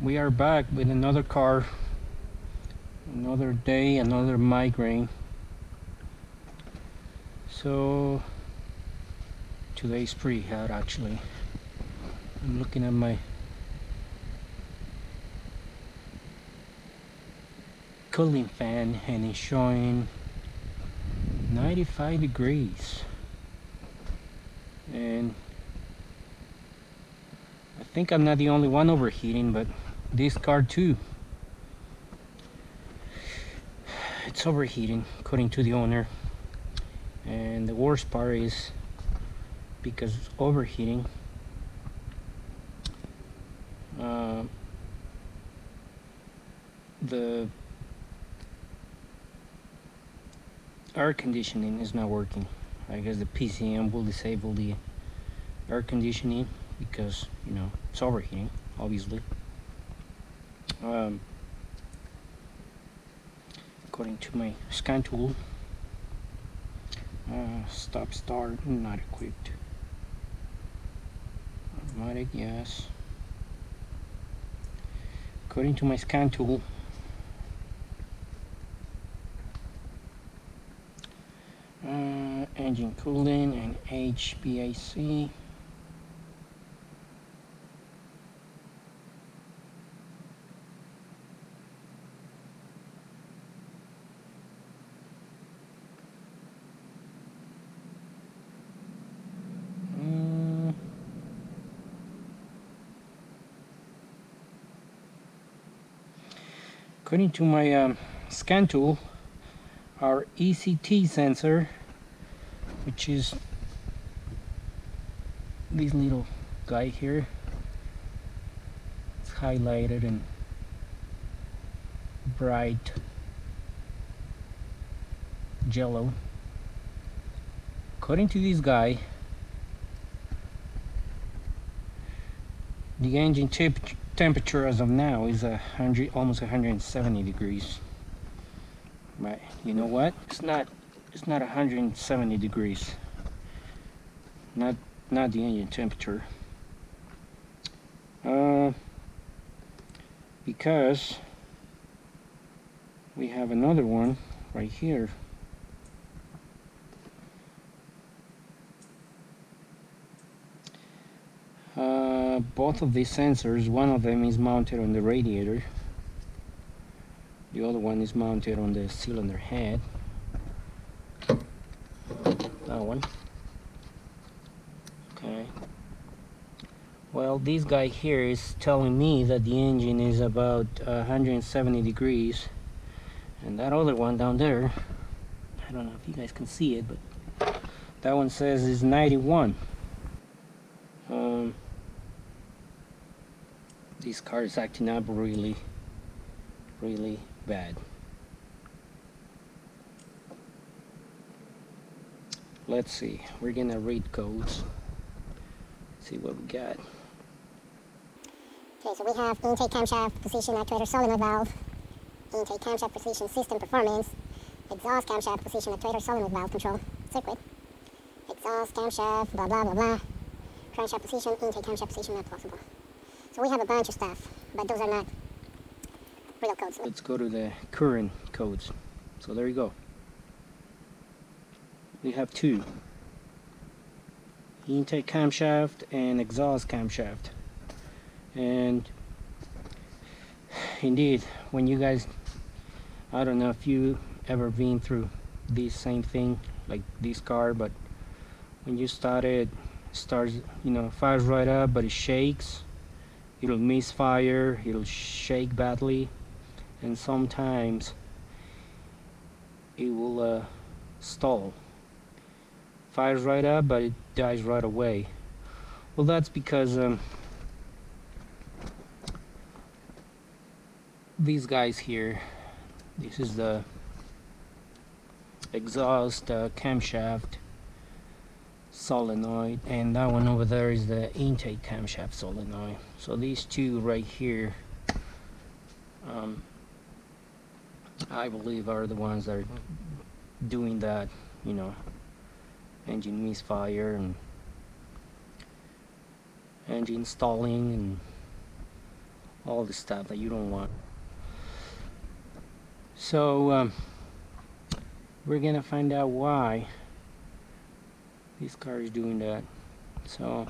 We are back with another car, another day, another migraine. So today's pretty hot actually. I'm looking at my cooling fan and it's showing 95 degrees, and I think I'm not the only one overheating, but this car too, it's overheating according to the owner. And the worst part is, because it's overheating, the air conditioning is not working. I guess the PCM will disable the air conditioning because, you know, it's overheating, obviously. According to my scan tool, stop start not equipped. Automatic, yes. According to my scan tool, engine cooling and HVAC. According to my scan tool, our ECT sensor, which is this little guy here, it's highlighted in bright yellow. According to this guy, the engine temperature as of now is almost 170 degrees. But you know what? It's not 170 degrees. Not the engine temperature. Because we have another one right here. Both of these sensors, one of them is mounted on the radiator, the other one is mounted on the cylinder head. That one. Okay. Well, this guy here is telling me that the engine is about 170 degrees, and that other one down there, I don't know if you guys can see it, but that one says is 91. This car is acting up really bad. Let's see, we're gonna read codes, see what we got. Okay, so we have intake camshaft position actuator solenoid valve, intake camshaft position system performance, exhaust camshaft position actuator solenoid valve control circuit, exhaust camshaft blah blah blah blah, crankshaft position, intake camshaft position not possible. So we have a bunch of stuff, but those are not real codes. Let's go to the current codes. So there you go. We have two: intake camshaft and exhaust camshaft. And indeed, when you guys, I don't know if you ever been through this same thing like this car, but when you start it, starts, you know, fires right up, but it shakes. It'll misfire, it'll shake badly, and sometimes it will stall. Fires right up, but it dies right away. Well, that's because these guys here, this is the exhaust camshaft solenoid, and that one over there is the intake camshaft solenoid. So these two right here, I believe are the ones that are doing that, you know, engine misfire and engine stalling and all the stuff that you don't want. So we're gonna find out why this car is doing that. So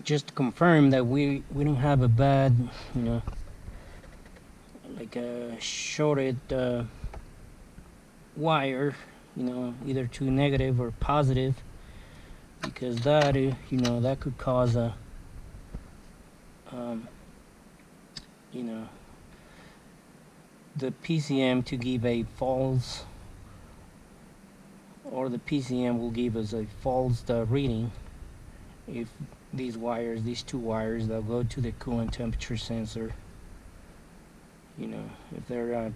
just to confirm that we don't have a bad, you know, like a shorted wire, you know, either to negative or positive, because that, you know, that could cause a you know, the PCM to give a false, or the PCM will give us a false reading if these wires, these two wires that go to the coolant temperature sensor, you know, if they're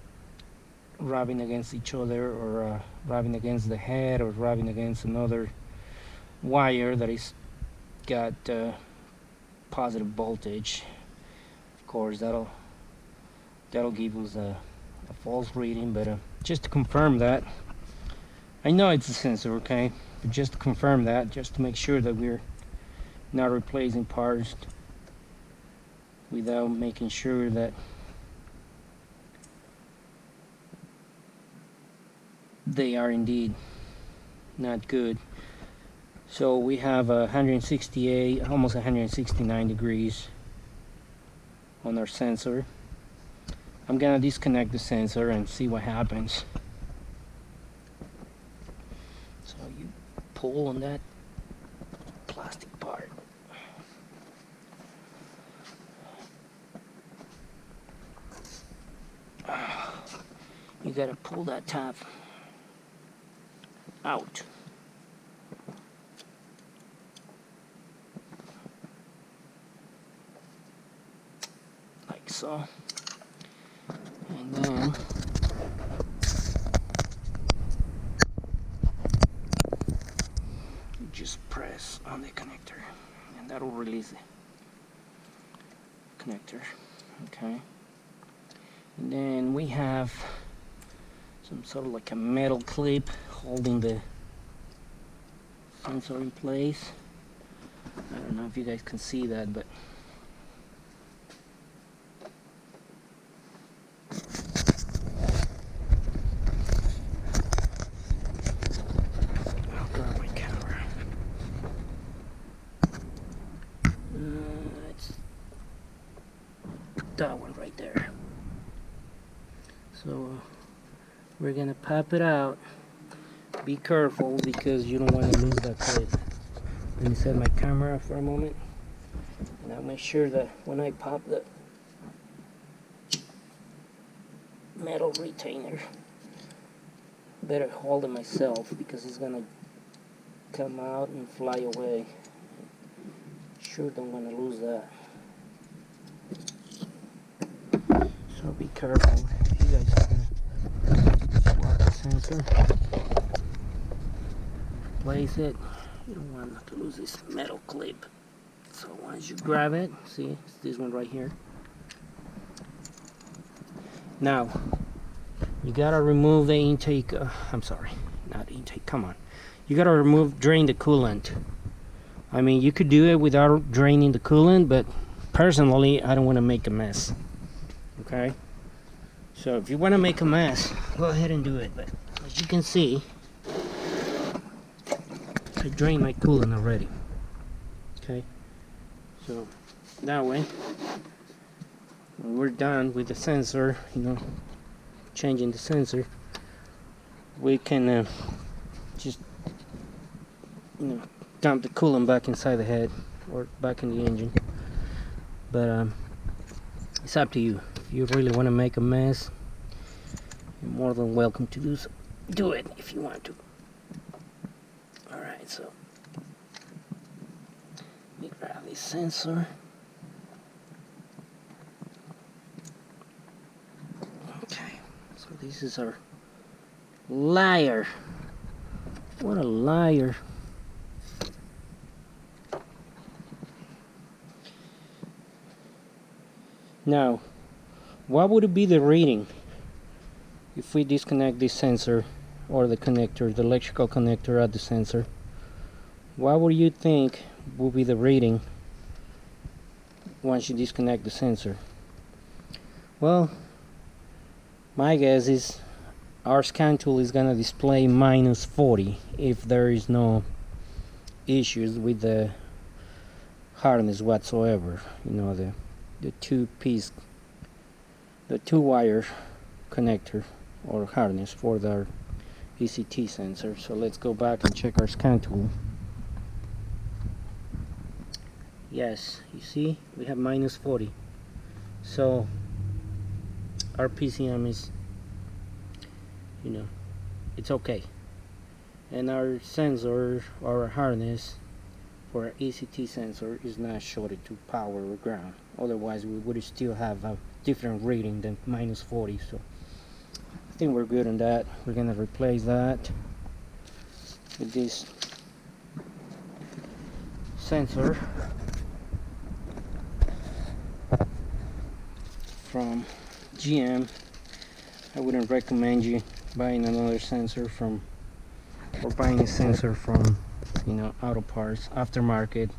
rubbing against each other, or rubbing against the head, or rubbing against another wire that is got positive voltage. Of course, that'll give us a false reading. But just to confirm that, I know it's a sensor, okay, but just to confirm that, just to make sure that we're not replacing parts without making sure that they are indeed not good. So we have 168, almost 169 degrees on our sensor. I'm gonna disconnect the sensor and see what happens. So you pull on that plastic part. You gotta pull that top out. Like so. And then you just press on the connector, and that'll release the connector. Okay. And then we have some sort of like a metal clip holding the sensor in place. I don't know if you guys can see that, but I'll grab my camera. It's that one right there. So we're gonna pop it out. Be careful, because you don't want to lose that clip. Let me set my camera for a moment, and I'll make sure that when I pop the metal retainer, better hold it myself, because it's gonna come out and fly away. Sure don't want to lose that. So be careful. You guys are gonna swap the sensor. Place it. You don't want to lose this metal clip. So once you grab it, see, it's this one right here. Now you gotta remove the intake. I'm sorry, not intake. Come on, you gotta drain the coolant. I mean, you could do it without draining the coolant, but personally, I don't want to make a mess. Okay. So if you want to make a mess, go ahead and do it. But as you can see, I drained my coolant already. Okay, so that way, when we're done with the sensor, you know, changing the sensor, we can just, you know, dump the coolant back inside the head or back in the engine. But it's up to you. If you really want to make a mess, you're more than welcome to do so. Do it if you want to. Alright, so let me grab this sensor. Okay, so this is our liar. What a liar. Now, what would be the reading if we disconnect this sensor, or the connector, the electrical connector at the sensor? What would you think would be the reading once you disconnect the sensor. Well, my guess is our scan tool is gonna display -40 if there is no issues with the harness whatsoever. You know, the two wire connector or harness for the ECT sensor. So let's go back and check our scan tool. Yes, you see we have -40, so our PCM is, you know, it's okay, and our sensor, our harness for our ECT sensor is not shorted to power or ground. Otherwise we would still have a different reading than -40. So I think we're good on that. We're gonna replace that with this sensor from GM. I wouldn't recommend you buying another sensor from, or buying a sensor from, you know, auto parts, aftermarket.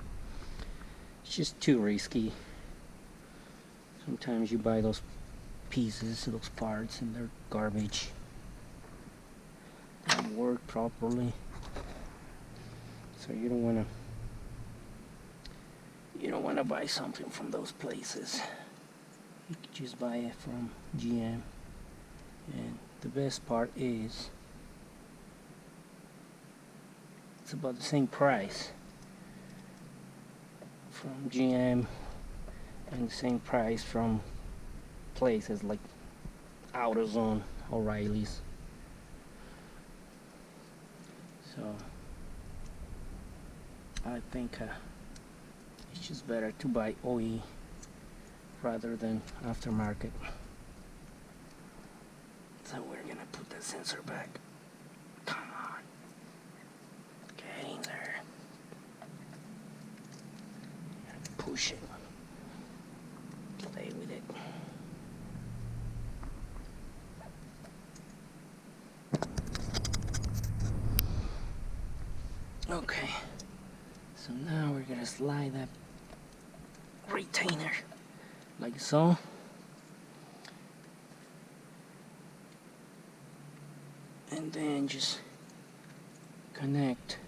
It's just too risky. Sometimes you buy those pieces, those parts, and they're garbage. They don't work properly. So you don't wanna buy something from those places. You could just buy it from GM, and the best part is it's about the same price from GM and the same price from places like AutoZone, O'Reilly's. So I think it's just better to buy OE rather than aftermarket. So we're gonna put that sensor back. Come on, get in there. Push it. Play with it. Okay. So now we're gonna slide that retainer like so. And then just connect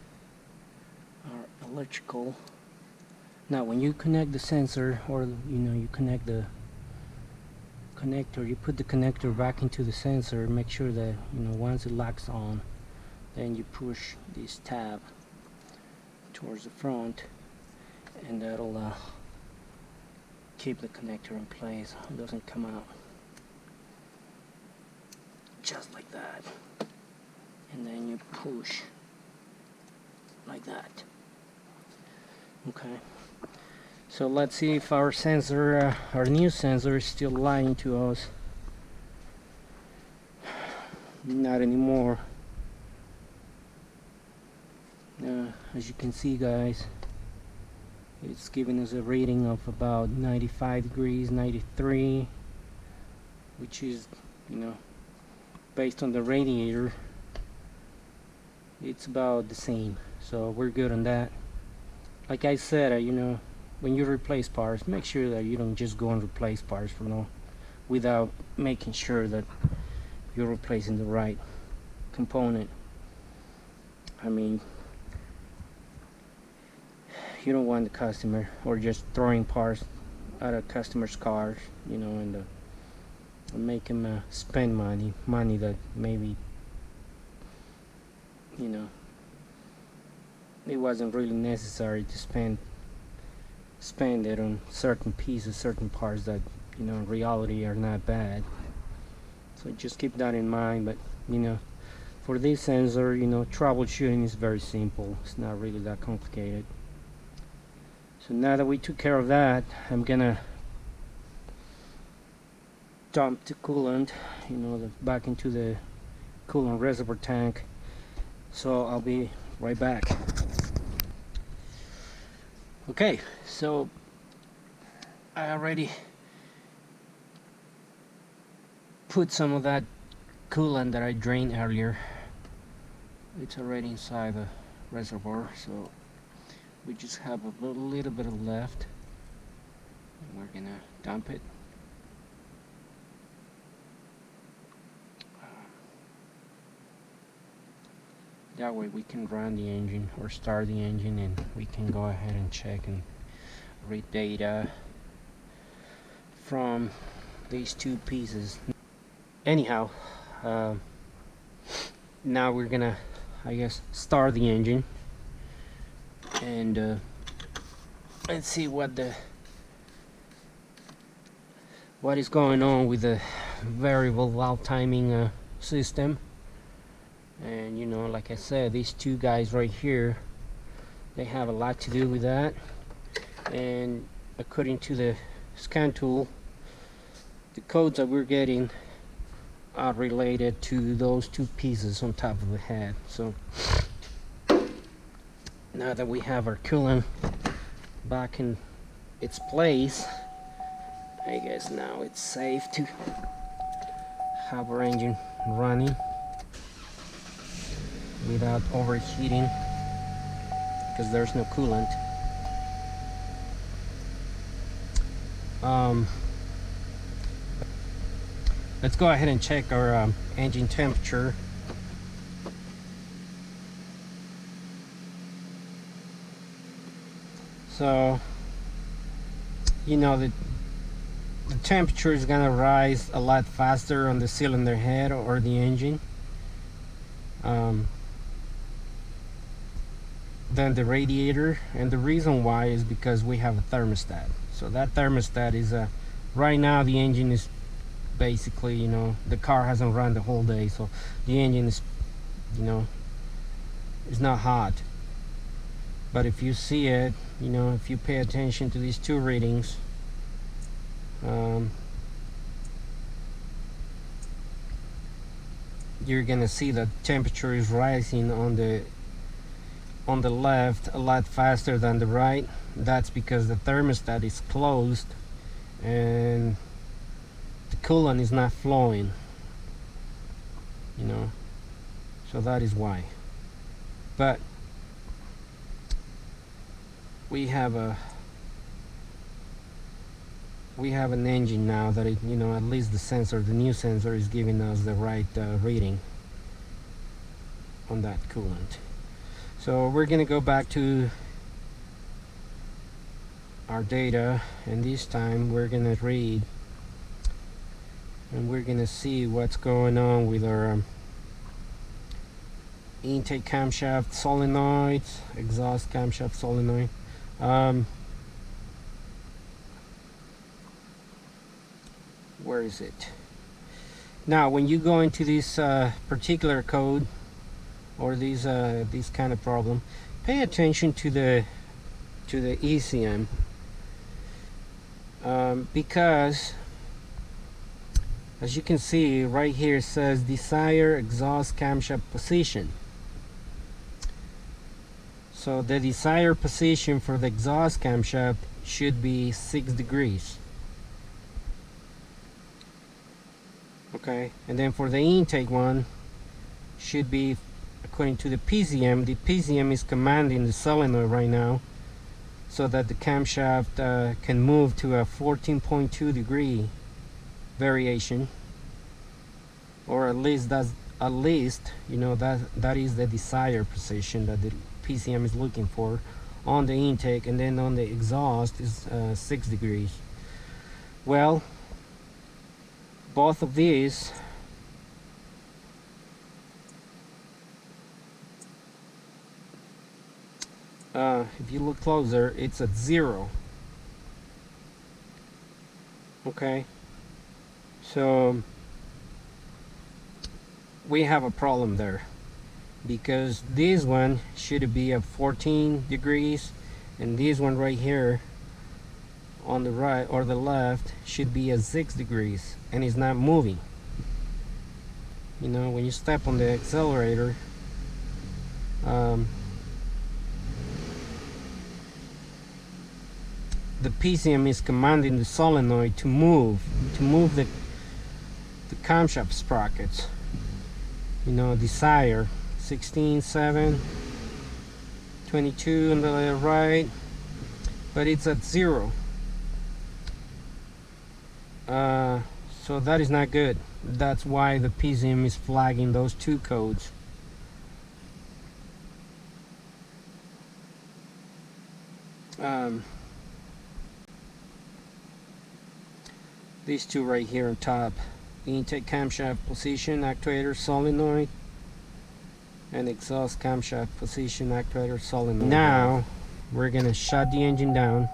our electrical. Now when you connect the sensor, or you connect the connector, you put the connector back into the sensor, make sure that once it locks on, then you push this tab towards the front, and that'll keep the connector in place. It doesn't come out. Just like that. And then you push like that. Okay. So let's see if our sensor, our new sensor, is still lying to us. Not anymore. As you can see, guys, it's giving us a rating of about 95 degrees, 93, which is, based on the radiator, it's about the same. So we're good on that. Like I said, when you replace parts, make sure that you don't just go and replace parts without making sure that you're replacing the right component. I mean, you don't want the customer, or just throwing parts out of customers' cars, and make them spend money that maybe it wasn't really necessary to spend it on certain pieces, certain parts that in reality are not bad. So just keep that in mind. But for this sensor, troubleshooting is very simple. It's not really that complicated. So now that we took care of that, I'm gonna dump the coolant, back into the coolant reservoir tank. So I'll be right back. Okay, so I already put some of that coolant that I drained earlier. It's already inside the reservoir, so we just have a little bit of left. and we're gonna dump it. That way we can run the engine or start the engine, and we can go ahead and check and read data from these two pieces. Anyhow, now we're gonna, I guess, start the engine, and let's see what is going on with the variable valve timing system. And you know, like I said, these two guys right here, they have a lot to do with that. And according to the scan tool, the codes that we're getting are related to those two pieces on top of the head. So now that we have our coolant back in its place, I guess now it's safe to have our engine running without overheating, because there's no coolant. Let's go ahead and check our engine temperature. So, you know, the temperature is gonna rise a lot faster on the cylinder head or the engine than the radiator, and the reason why is because we have a thermostat. So that thermostat is right now the engine is basically, you know, the car hasn't run the whole day, so the engine is, you know, is not hot. But if you see it, you know, if you pay attention to these two readings, you're gonna see that temperature is rising on the left a lot faster than the right. That's because the thermostat is closed and the coolant is not flowing, you know, so that is why. But we have an engine now that it, you know, at least the sensor, the new sensor, is giving us the right reading on that coolant. So we're gonna go back to our data, and this time we're gonna read, and we're gonna see what's going on with our intake camshaft solenoids, exhaust camshaft solenoid. Where is it? Now, when you go into this particular code or these kind of problem, pay attention to the ECM, because as you can see right here, it says desired exhaust camshaft position. So the desired position for the exhaust camshaft should be 6 degrees. Okay, and then for the intake one should be, according to the PCM, the PCM is commanding the solenoid right now so that the camshaft can move to a 14.2 degree variation, or at least you know, that is the desired position that the PCM is looking for on the intake, and then on the exhaust is 6 degrees. Well, both of these if you look closer, it's at 0. Okay, so we have a problem there, because this one should be at 14 degrees and this one right here on the right or the left should be at 6 degrees, and it's not moving. You know, when you step on the accelerator, the PCM is commanding the solenoid to move the camshaft sprockets. You know, desire 16, 7, 22 on the right, but it's at 0. So that is not good. That's why the PCM is flagging those two codes. These two right here on top, the intake camshaft position actuator solenoid and exhaust camshaft position actuator solenoid. Now we're gonna shut the engine down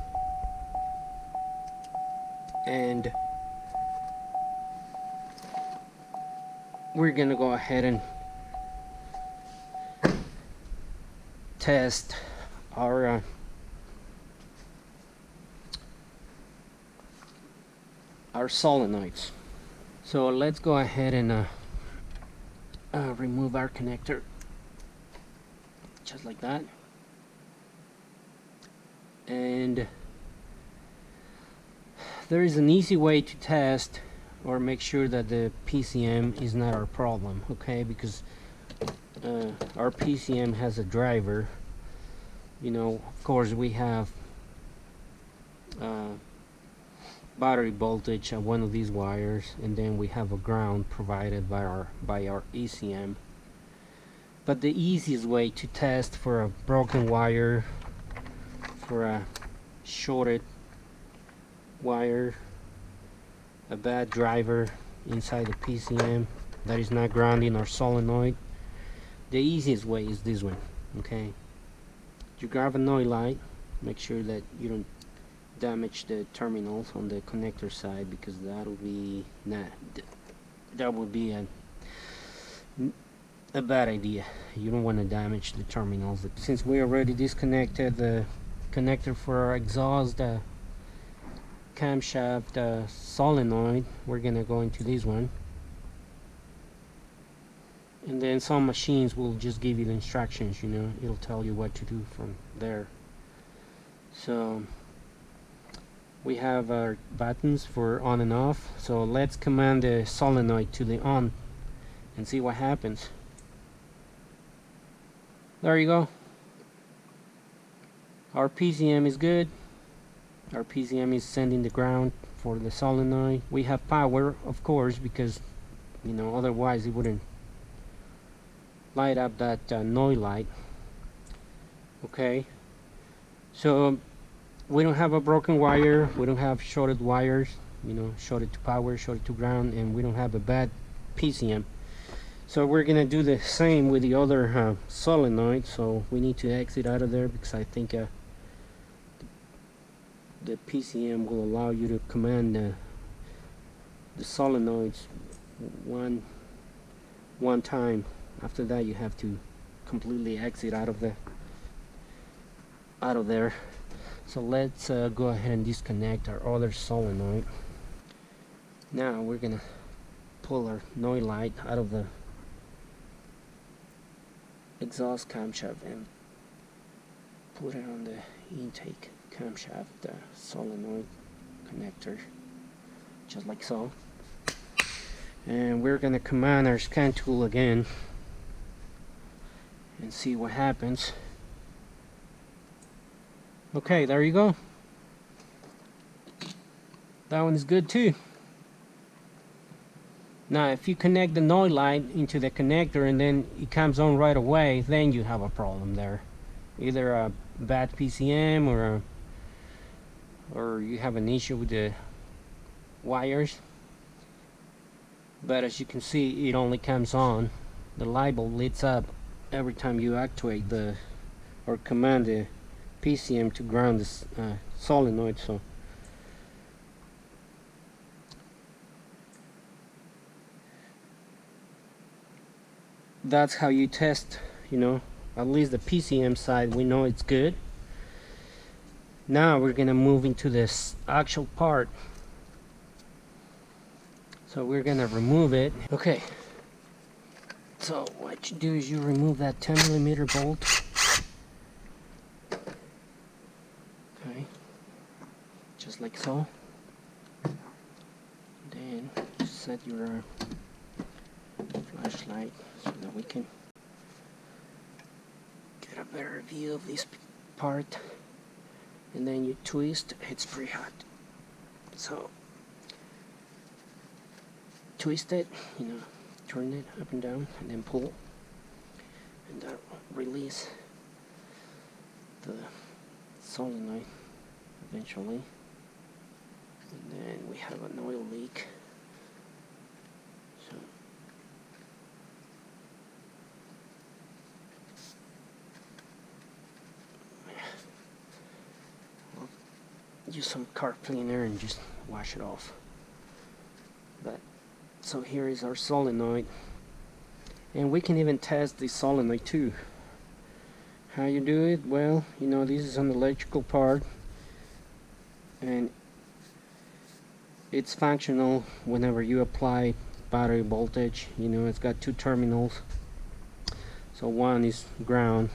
and we're gonna go ahead and test our solenoids. So let's go ahead and remove our connector, just like that. And there is an easy way to test or make sure that the PCM is not our problem, okay? Because our PCM has a driver. You know, of course we have battery voltage on one of these wires, and then we have a ground provided by our ECM. But the easiest way to test for a broken wire, for a shorted wire, a bad driver inside the PCM that is not grounding our solenoid, the easiest way is this one, okay? You grab a noise light, make sure that you don't damage the terminals on the connector side, because that would be a bad idea. You don't want to damage the terminals. Since we already disconnected the connector for our exhaust camshaft solenoid, we're gonna go into this one, and then some machines will just give you the instructions, you know, it'll tell you what to do from there. So we have our buttons for on and off, so let's command the solenoid to the on and see what happens. There you go. Our PCM is good. Our PCM is sending the ground for the solenoid. We have power, of course, because, you know, otherwise it wouldn't light up that noise light. Okay, so we don't have a broken wire, we don't have shorted wires, you know, shorted to power, shorted to ground, and we don't have a bad PCM. So we're gonna do the same with the other solenoid. So we need to exit out of there, because I think the PCM will allow you to command the solenoids one time. After that you have to completely exit out of there. So let's go ahead and disconnect our other solenoid. Now we're gonna pull our noise light out of the exhaust camshaft and put it on the intake camshaft solenoid connector, just like so. And we're gonna command our scan tool again and see what happens. Okay, there you go. That one is good too. Now if you connect the noise light into the connector and then it comes on right away, then you have a problem there. Either a bad PCM or you have an issue with the wires. But as you can see, it only comes on, the light bulb lights up every time you actuate or command the PCM to ground this solenoid. So that's how you test, you know, at least the PCM side. We know it's good. Now we're gonna move into this actual part. So we're gonna remove it. Okay, so what you do is you remove that 10mm bolt. Okay, just like so. Then set your flashlight so that we can get a better view of this part. And then you twist. It's pretty hot, so twist it, you know, turn it up and down, and then pull, and that will release the solenoid eventually. And then we have an oil leak. So I'll use some carb cleaner and just wash it off. But so here is our solenoid, and we can even test the solenoid too. How you do it? Well, you know, this is an electrical part, and it's functional whenever you apply battery voltage. You know, it's got two terminals, so one is ground,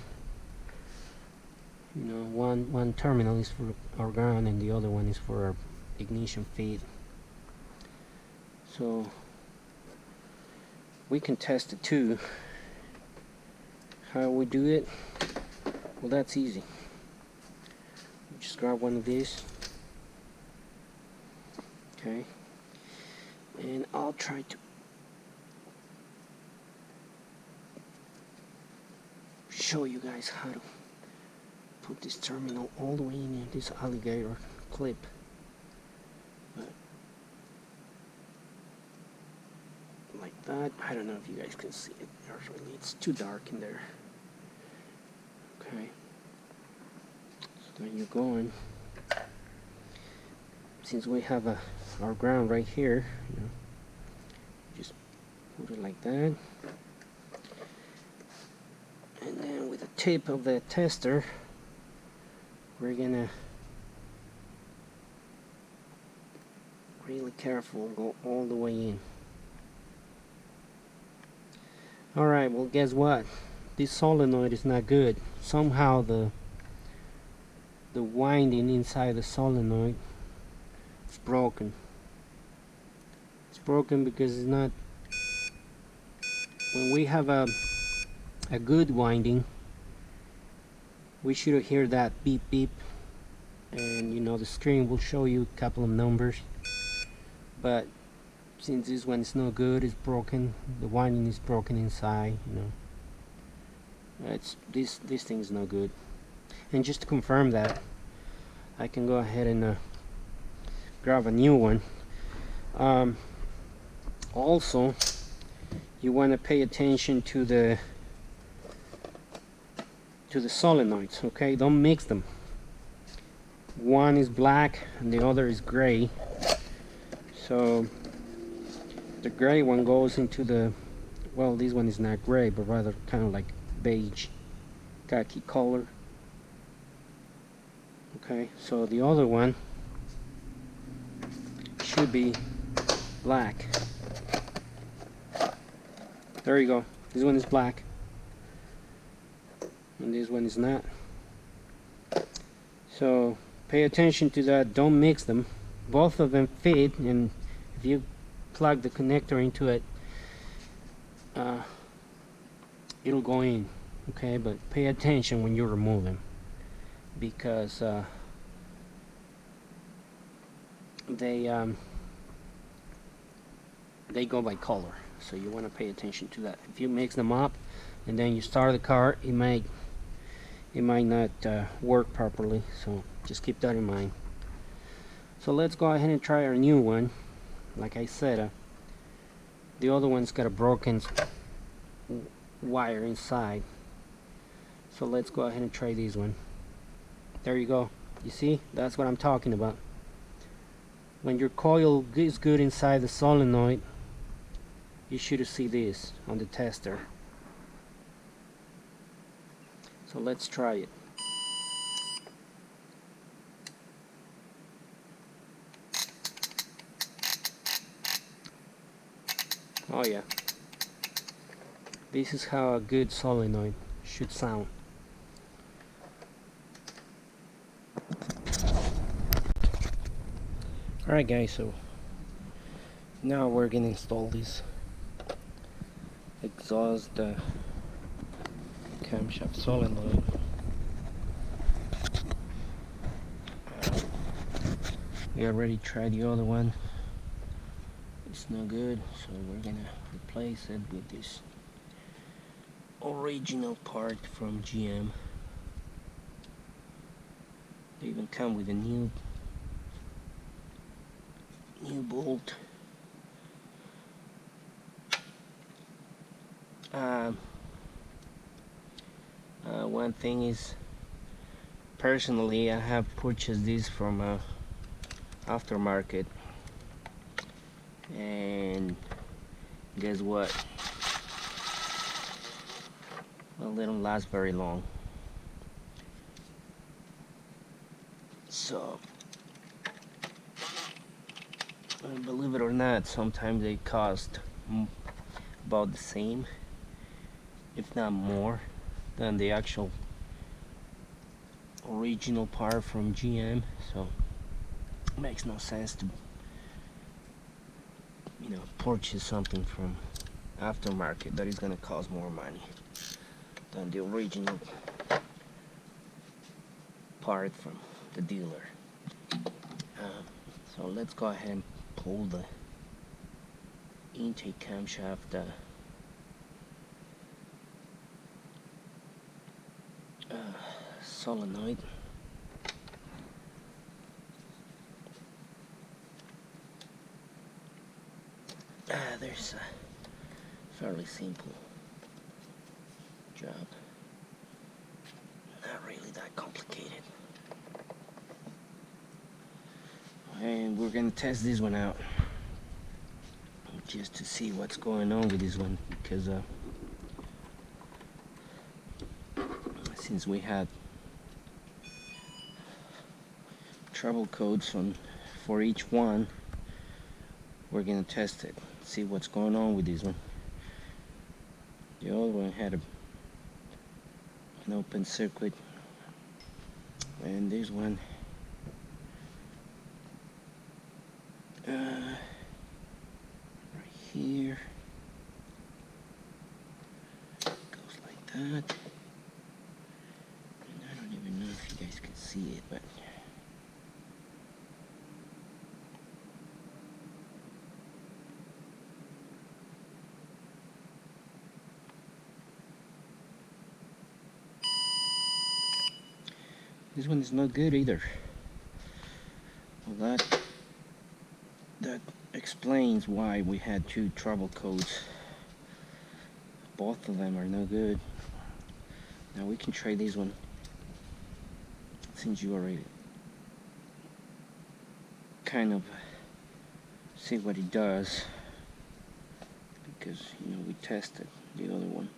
you know, one terminal is for our ground and the other one is for our ignition feed. So we can test it too. How we do it? Well, that's easy. Just grab one of these. Okay, and I'll try to show you guys how to put this terminal all the way in this alligator clip. But like that. I don't know if you guys can see it. Really, it's too dark in there. Okay, so there you go. And since we have our ground right here, you know, just put it like that, and then with the tip of the tester, we're gonna really careful go all the way in. Alright, well, guess what? This solenoid is not good. Somehow the winding inside the solenoid is broken. It's broken because it's not, when we have a good winding, we should hear that beep beep, and you know, the screen will show you a couple of numbers. But since this one is no good, it's broken, the winding is broken inside, you know, it's this thing is no good. And just to confirm that, I can go ahead and grab a new one. Also, you want to pay attention to the solenoids, okay? Don't mix them. One is black and the other is gray. So the gray one goes into the, well, this one is not gray, but rather kind of like beige, khaki color. Okay, so the other one should be black. There you go. This one is black and this one is not. So pay attention to that. Don't mix them. Both of them fit, and if you plug the connector into it, it'll go in. Okay, but pay attention when you remove them, because they go by color, so you want to pay attention to that. If you mix them up and then you start the car, it might not work properly, so just keep that in mind. So let's go ahead and try our new one. Like I said, the other one's got a broken wire inside, so let's go ahead and try this one. There you go. You see, that's what I'm talking about. When your coil is good inside the solenoid, you should see this on the tester. So let's try it. Oh yeah, this is how a good solenoid should sound. Alright guys, so now we're gonna install this exhaust camshaft solenoid. We already tried the other one. it's no good, so we're gonna replace it with this original part from GM. They even come with a new bolt. One thing is, personally, I have purchased this from aftermarket, and guess what? Well, they don't last very long. So, believe it or not, sometimes they cost about the same, if not more, than the actual original part from GM. So it makes no sense to, purchase something from aftermarket that is going to cost more money than the original part from the dealer. So let's go ahead and pull the intake camshaft solenoid. There's a fairly simple job, not really that complicated. And we're gonna test this one out just to see what's going on with this one, because since we had trouble codes for each one, we're gonna test it, see what's going on with this one. The other one had an open circuit, and this one right here goes like that, and I don't even know if you guys can see it, but this one is not good either. Well, that explains why we had two trouble codes. Both of them are no good. Now we can try this one, since you already kind of see what it does, because we tested the other one.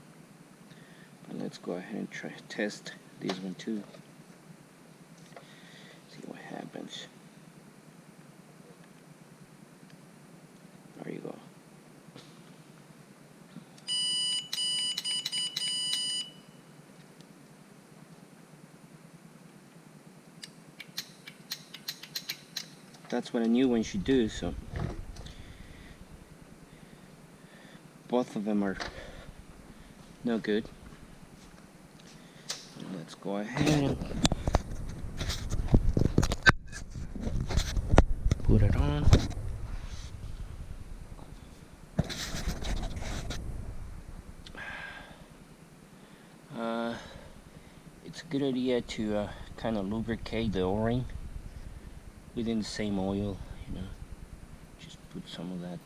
But let's go ahead and test this one too. See what happens. There you go. That's what a new one should do. So both of them are no good. Let's go ahead and put it on. It's a good idea to kind of lubricate the O-ring within the same oil. Just put some of that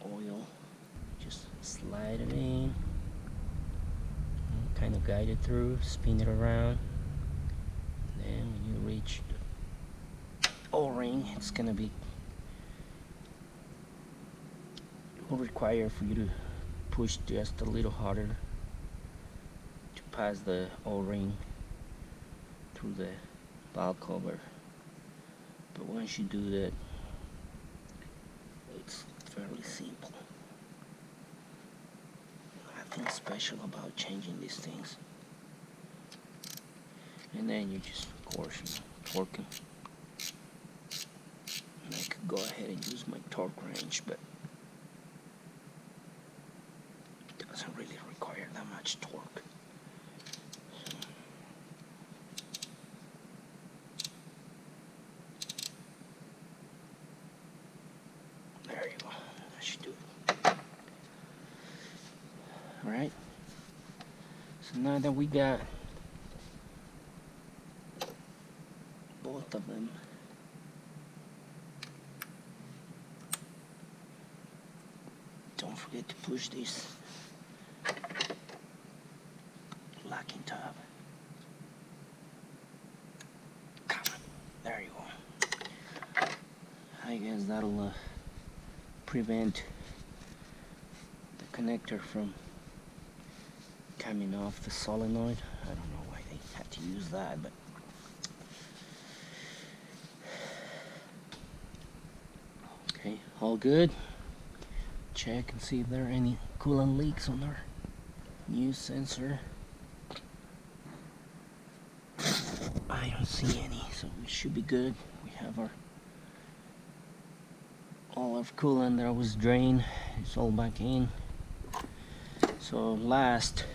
oil, just slide it in, kind of guide it through, spin it around. Then when you reach the O-ring, it's gonna be, it will require for you to push just a little harder to pass the O-ring through the valve cover. But once you do that, it's fairly simple. Nothing special about changing these things. And then you just, of course, torque them. And I could go ahead and use my torque wrench, but it doesn't really require that much torque. So now that we got both of them, don't forget to push this locking tab. Come on, there you go. I guess that'll prevent the connector from coming off the solenoid. I don't know why they had to use that, but okay, all good. Check and see if there are any coolant leaks on our new sensor. I don't see any, so we should be good. We have our all of coolant that was drained. It's all back in. So last,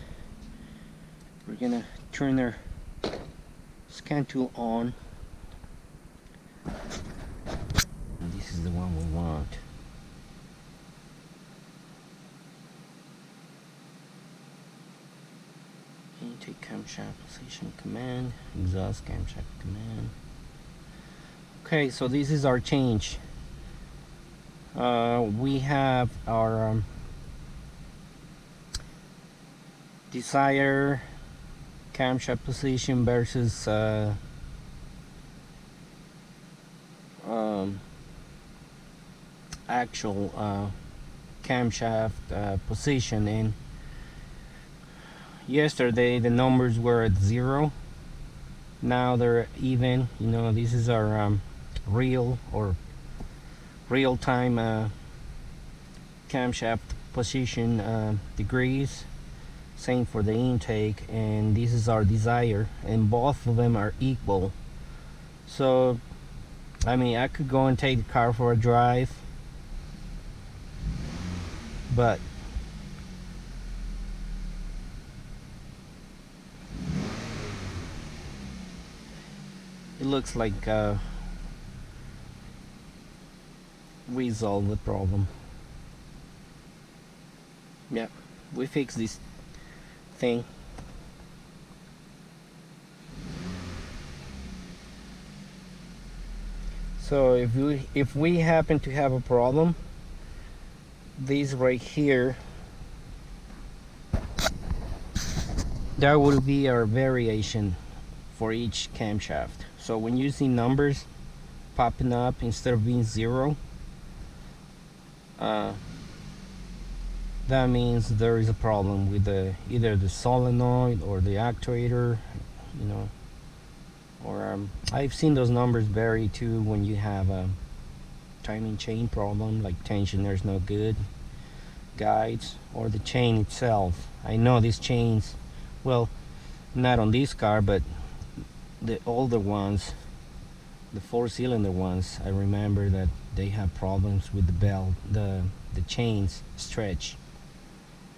we're gonna turn our scan tool on. And this is the one we want. Intake camshaft position command, exhaust camshaft command. Okay, so this is our change. We have our desired camshaft position versus actual camshaft position, and yesterday the numbers were at 0. Now they're even. You know, this is our real time camshaft position degrees. Same for the intake, and this is our desire, and both of them are equal. So I mean, I could go and take the car for a drive, but it looks like we solved the problem. Yep, we fixed this thing. So if we happen to have a problem, this right here, that will be our variation for each camshaft. So when you see numbers popping up instead of being 0, that means there is a problem with either the solenoid or the actuator, you know. Or I've seen those numbers vary too when you have a timing chain problem, like tensioner's no good, guides, or the chain itself. I know these chains, well, not on this car, but the older ones, the 4-cylinder ones, I remember that they have problems with the belt, the chains stretch,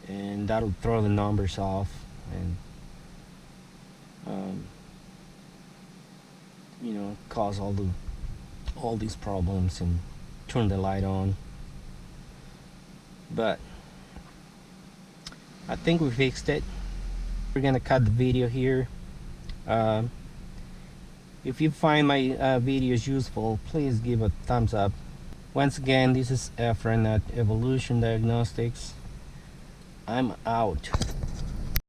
and that'll throw the numbers off, and you know, cause all these problems and turn the light on. But I think we fixed it. We're gonna cut the video here. If you find my videos useful, please give a thumbs up. Once again, this is Efren at Evolution Diagnostics. I'm out.